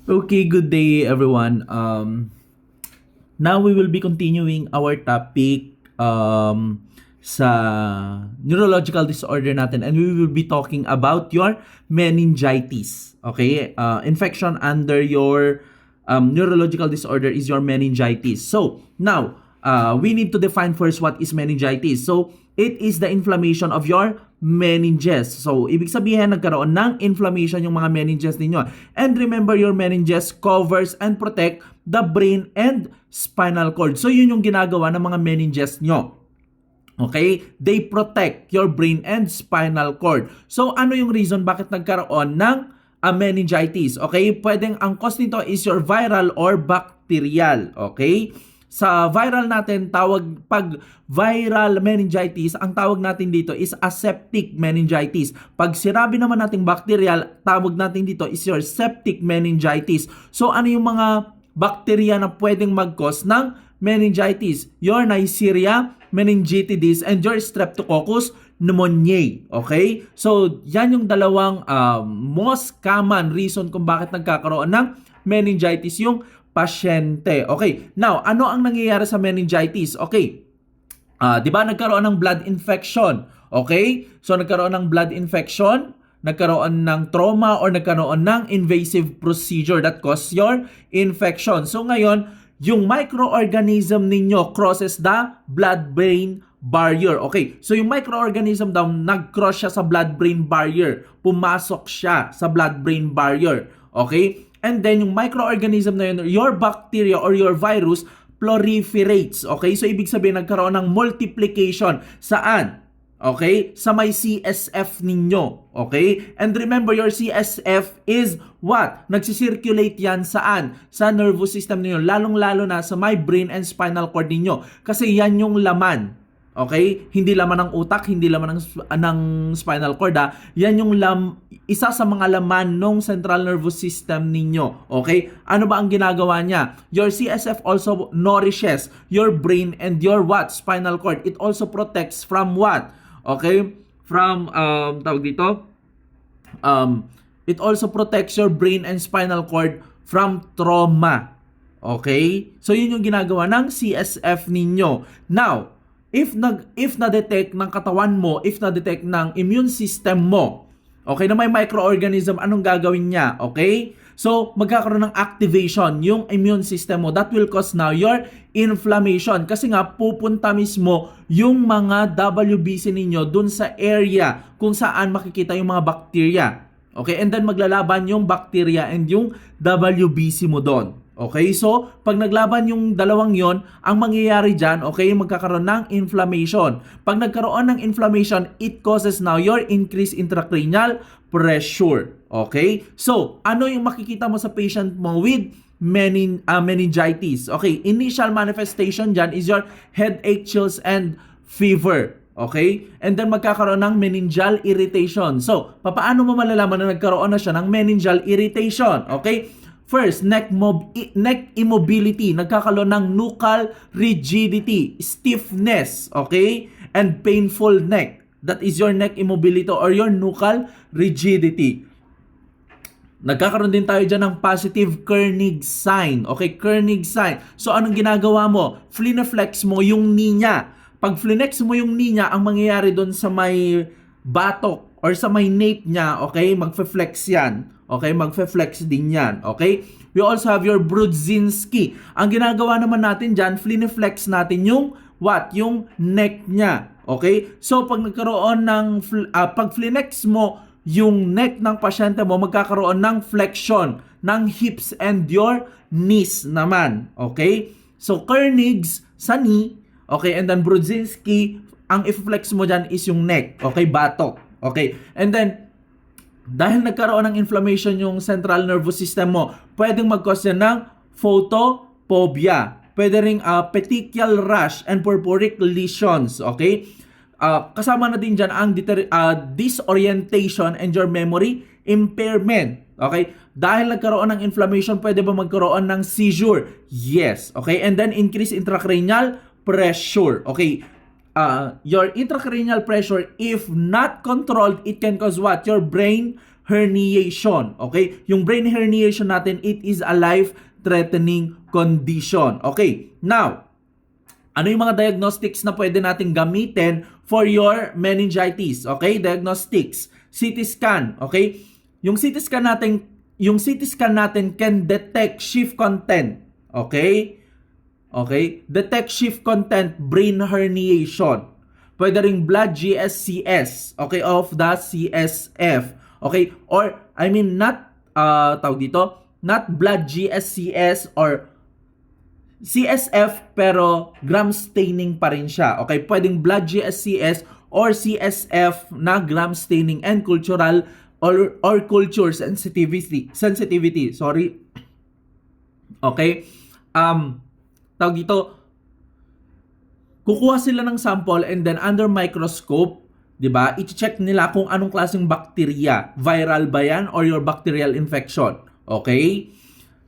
Okay, good day everyone. Now we will be continuing our topic sa neurological disorder natin, and we will be talking about your meningitis. Okay? Infection under your neurological disorder is your meningitis. So, now, we need to define first what is meningitis. So, it is the inflammation of your meninges. So, ibig sabihin, nagkaroon ng inflammation yung mga meninges ninyo. And remember, your meninges covers and protect the brain and spinal cord. So, yun yung ginagawa ng mga meninges nyo. Okay? They protect your brain and spinal cord. So, ano yung reason bakit nagkaroon ng meningitis? Okay? Pwedeng ang cause nito is your viral or bacterial. Okay? Sa viral natin, pag viral meningitis, ang tawag natin dito is aseptic meningitis. Pag sinabi naman natin bacterial, tawag natin dito is your septic meningitis. So ano yung mga bacteria na pwedeng mag-cause ng meningitis? Your Neisseria meningitidis and your Streptococcus pneumoniae. Okay? So yan yung dalawang most common reason kung bakit nagkakaroon ng meningitis yung pasyente. Okay. Now, ano ang nangyayari sa meningitis? Okay. 'Di ba nagkaroon ng blood infection? Okay? So nagkaroon ng blood infection, nagkaroon ng trauma or nagkaroon ng invasive procedure that cause your infection. So ngayon, yung microorganism ninyo crosses the blood-brain barrier. Okay. So yung microorganism daw nag-cross siya sa blood-brain barrier. Pumasok siya sa blood-brain barrier. Okay? And then, yung microorganism na yun, your bacteria or your virus, proliferates. Okay? So, ibig sabihin, nagkaroon ng multiplication. Saan? Okay? Sa may CSF ninyo. Okay? And remember, your CSF is what? Nagsisirculate yan saan? Sa nervous system ninyo. Lalong-lalo na sa my brain and spinal cord ninyo. Kasi yan yung laman. Okay? Hindi laman ng utak, hindi laman ng spinal cord. Yan yung isa sa mga laman ng central nervous system ninyo. Okay? Ano ba ang ginagawa niya? Your CSF also nourishes your brain and your what? Spinal cord. It also protects from what? Okay? From, tawag dito? It also protects your brain and spinal cord from trauma. Okay? So, yun yung ginagawa ng CSF ninyo. Now, if na-detect ng katawan mo, if na-detect ng immune system mo, okay, na may microorganism, anong gagawin niya? Okay? So, magkakaroon ng activation yung immune system mo. That will cause now your inflammation. Kasi nga, pupunta mismo yung mga WBC ninyo dun sa area kung saan makikita yung mga bacteria. Okay? And then, maglalaban yung bacteria and yung WBC mo doon. Okay, so pag naglaban yung dalawang yon, ang mangyayari dyan, okay, magkakaroon ng inflammation. Pag nagkaroon ng inflammation, it causes now your increased intracranial pressure. Okay, so ano yung makikita mo sa patient mo with meningitis? Okay, initial manifestation dyan is your headache, chills, and fever. Okay? And then magkakaroon ng meningeal irritation. So, paano mo malalaman na nagkaroon na siya ng meningeal irritation? Okay? First, neck immobility, nagkakaroon ng nuchal rigidity, stiffness, okay? And painful neck. That is your neck immobility or your nuchal rigidity. Nagkakaroon din tayo dyan ng positive Kernig sign. Okay, Kernig sign. So, anong ginagawa mo? Flineflex mo yung knee niya. Pag flinex mo yung knee niya, ang mangyayari doon sa may batok or sa may nape niya, okay, magfe-flex yan. Okay, magfe-flex din yan. Okay? We also have your Brudzinski. Ang ginagawa naman natin dyan, flineflex natin yung what? Yung neck niya. Okay? So, pag nagkaroon ng, pag flinex mo yung neck ng pasyente mo, magkakaroon ng flexion ng hips and your knees naman. Okay? So, Kernig's sa knee, okay, and then Brudzinski, ang i-flex mo dyan is yung neck. Okay? Batok. Okay? And then, dahil nagkaroon ng inflammation yung central nervous system mo, pwedeng mag-cause yan ng photophobia. Pwede ring petechial rash and purpuric lesions. Okay? Kasama na din dyan ang disorientation and your memory impairment. Okay? Dahil nagkaroon ng inflammation, pwede ba magkaroon ng seizure? Yes. Okay? And then increase intracranial pressure. Okay? Your intracranial pressure, if not controlled, it can cause what? Your brain herniation. Okay? Yung brain herniation natin, it is a life-threatening condition. Okay? Now, ano yung mga diagnostics na pwede natin gamitin for your meningitis? Okay? Diagnostics. CT scan. Okay? Yung CT scan natin can detect shift content. Okay? Okay? Detect shift content, brain herniation. Pwede ring blood GSCS. Okay? Of the CSF. Okay? Or, I mean, not, not blood GSCS or CSF pero gram staining pa rin siya. Okay, pwedeng blood GSCS or CSF na gram staining and cultural or culture sensitivity. Sorry. Okay? Tawag dito, kukuha sila ng sample and then under microscope, 'di ba? I-check nila kung anong klaseng bacteria, viral ba 'yan or your bacterial infection. Okay?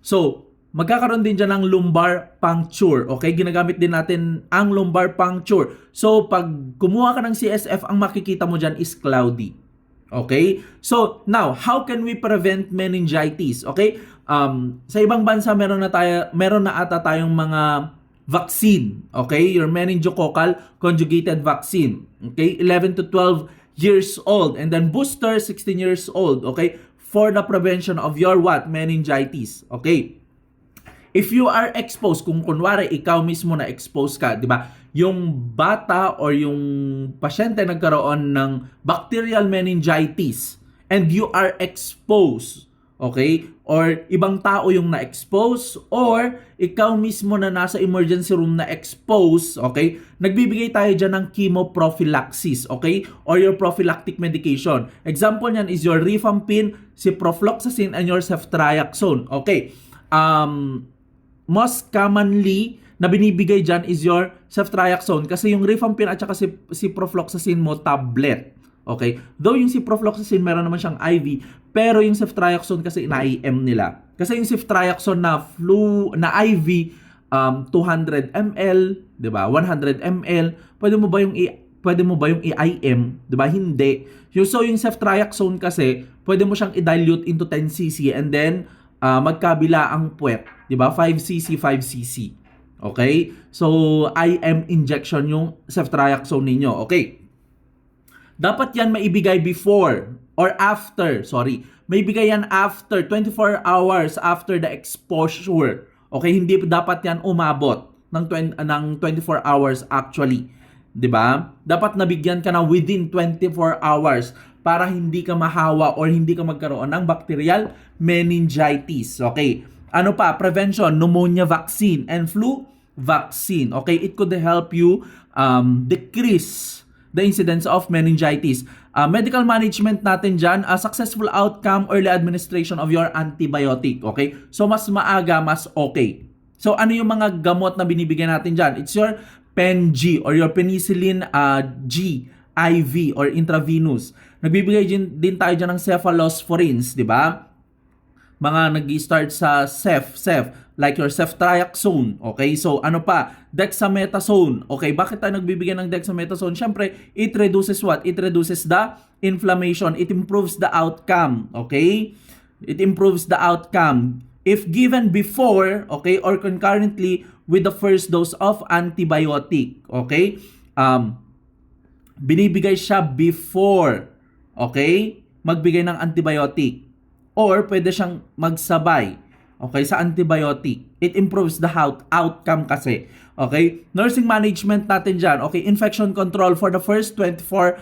So, magkakaroon din dyan ng lumbar puncture. Okay? Ginagamit din natin ang lumbar puncture. So, pag kumuha ka ng CSF, ang makikita mo dyan is cloudy. Okay? So, now, how can we prevent meningitis? Okay? Sa ibang bansa, meron na ata tayong mga vaccine. Okay? Your meningococcal conjugated vaccine. Okay? 11 to 12 years old. And then booster, 16 years old. Okay? For the prevention of your what? Meningitis. Okay? If you are exposed, kung kunwari ikaw mismo na exposed ka, 'di ba? Yung bata or yung pasyente nagkaroon ng bacterial meningitis and you are exposed, okay? Or ibang tao yung na-expose or ikaw mismo na nasa emergency room na exposed, okay? Nagbibigay tayo diyan ng chemoprophylaxis, okay? Or your prophylactic medication. Example niyan is your rifampin, ciprofloxacin and your ceftriaxone, okay? Most commonly na binibigay dyan is your ceftriaxone kasi yung rifampin at saka ciprofloxacin mo tablet. Okay? Though yung ciprofloxacin meron naman siyang IV, pero yung ceftriaxone kasi ina-IM nila. Kasi yung ceftriaxone na IV 200 ml, 'di ba? 100 ml, pwede mo ba yung i-IM, 'di ba? Hindi. So yung ceftriaxone kasi pwede mo siyang i-dilute into 10 cc and then magkabila ang puwet, 'di ba? 5 cc, 5 cc. Okay? So IM injection yung ceftriaxone ninyo. Okay. Dapat yan maibigay before or after, maibigay yan after 24 hours after the exposure. Okay, hindi dapat yan umabot ng 24 hours actually. 'Di ba? Dapat nabigyan ka na within 24 hours para hindi ka mahawa or hindi ka magkaroon ng bacterial meningitis. Okay. Ano pa? Prevention, pneumonia vaccine and flu vaccine. Okay, it could help you decrease the incidence of meningitis. Medical management natin dyan, successful outcome, early administration of your antibiotic. Okay? So, mas maaga, mas okay. So, ano yung mga gamot na binibigyan natin dyan? It's your PenG or your penicillin G, IV or intravenous. Nagbibigay din tayo dyan ng cephalosporins, di ba? Mga nag-start sa Cef, like your ceftriaxone, okay? So, ano pa? Dexamethasone, okay? Bakit tayo nagbibigay ng dexamethasone? Siyempre, it reduces what? It reduces the inflammation. It improves the outcome, okay? It improves the outcome. If given before, okay, or concurrently with the first dose of antibiotic, okay? Binibigay siya before, okay? Magbigay ng antibiotic. Or pwede siyang magsabay, okay, sa antibiotic. It improves the outcome kasi. Okay? Nursing management natin dyan. Okay, infection control for the first 24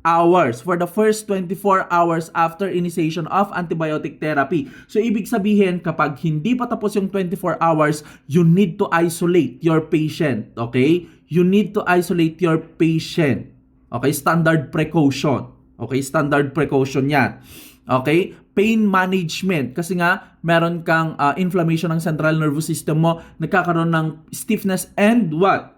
hours. For the first 24 hours after initiation of antibiotic therapy. So, ibig sabihin, kapag hindi pa tapos yung 24 hours, you need to isolate your patient. Okay? You need to isolate your patient. Okay? Standard precaution. Okay? Standard precaution yan. Okay? Pain management. Kasi nga, meron kang inflammation ng central nervous system mo, nagkakaroon ng stiffness and what?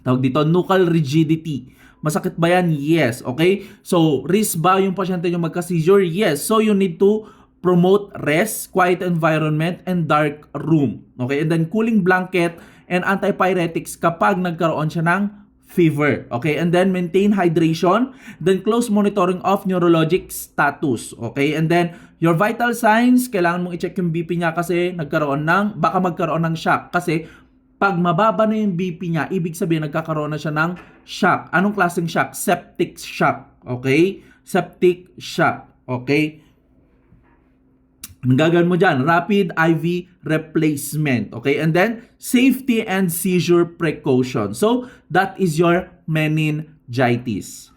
Tawag dito, nuchal rigidity. Masakit ba yan? Yes. Okay? So, risk ba yung pasyente yung magka-seizure? Yes. So, you need to promote rest, quiet environment, and dark room. Okay? And then, cooling blanket and antipyretics kapag nagkaroon siya ng fever. Okay? And then maintain hydration, then close monitoring of neurologic status. Okay? And then your vital signs, kailangan mong i-check yung BP niya kasi baka magkaroon ng shock. Kasi pag mababa na yung BP niya, ibig sabihin nagkakaroon na siya ng shock. Anong klaseng shock? Septic shock. Okay? Septic shock. Okay? Ang gagawin mo dyan, rapid IV replacement. Okay? And then, safety and seizure precaution. So, that is your meningitis.